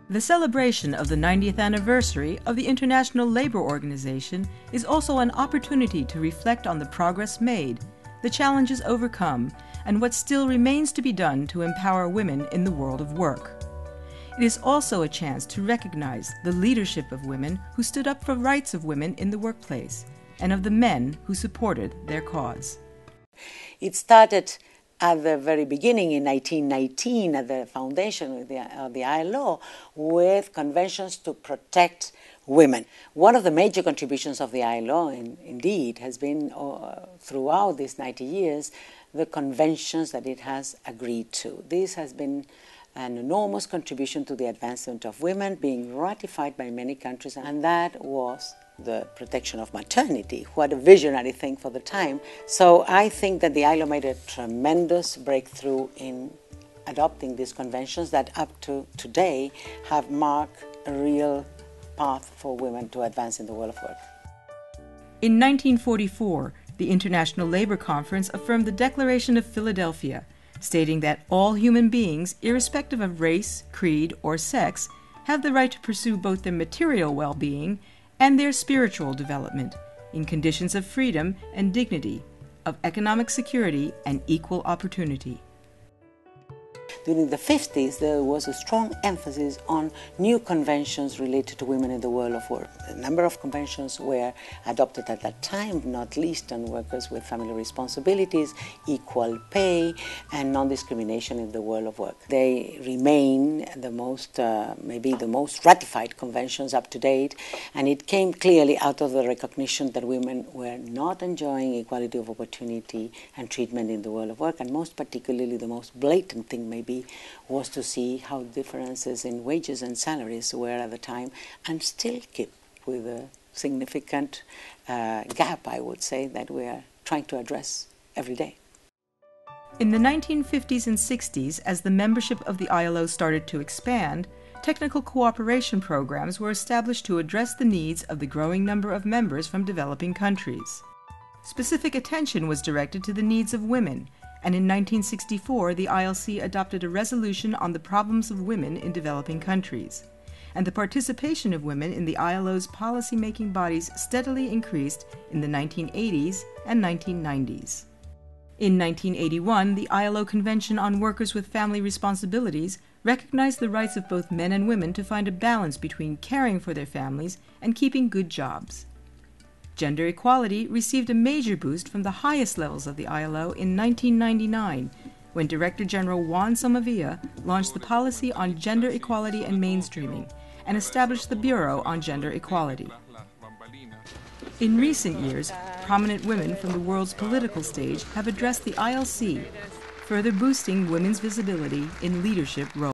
The celebration of the 90th anniversary of the International Labor Organization is also an opportunity to reflect on the progress made, the challenges overcome, and what still remains to be done to empower women in the world of work. It is also a chance to recognize the leadership of women who stood up for rights of women in the workplace and of the men who supported their cause. It started at the very beginning in 1919 at the foundation of the ILO with conventions to protect women. One of the major contributions of the ILO, indeed, has been throughout these 90 years, the conventions that it has agreed to. This has been an enormous contribution to the advancement of women, being ratified by many countries, and that was the protection of maternity. What a visionary thing for the time. So I think that the ILO made a tremendous breakthrough in adopting these conventions that up to today have marked a real path for women to advance in the world of work. In 1944, the International Labor Conference affirmed the Declaration of Philadelphia, stating that all human beings, irrespective of race, creed, or sex, have the right to pursue both their material well-being and their spiritual development in conditions of freedom and dignity, of economic security and equal opportunity. During the 50s, there was a strong emphasis on new conventions related to women in the world of work. A number of conventions were adopted at that time, not least on workers with family responsibilities, equal pay, and non-discrimination in the world of work. They remain the most, maybe the most ratified conventions up to date, and it came clearly out of the recognition that women were not enjoying equality of opportunity and treatment in the world of work, and most particularly the most blatant thing maybe was to see how differences in wages and salaries were at the time, and still keep with a significant gap, I would say, that we are trying to address every day. In the 1950s and 60s, as the membership of the ILO started to expand, technical cooperation programs were established to address the needs of the growing number of members from developing countries. Specific attention was directed to the needs of women, and in 1964 the ILC adopted a resolution on the problems of women in developing countries, and the participation of women in the ILO's policy-making bodies steadily increased in the 1980s and 1990s. In 1981, the ILO Convention on Workers with Family Responsibilities recognized the rights of both men and women to find a balance between caring for their families and keeping good jobs. Gender equality received a major boost from the highest levels of the ILO in 1999, when Director General Juan Somavia launched the Policy on Gender Equality and Mainstreaming and established the Bureau on Gender Equality. In recent years, prominent women from the world's political stage have addressed the ILC, further boosting women's visibility in leadership roles.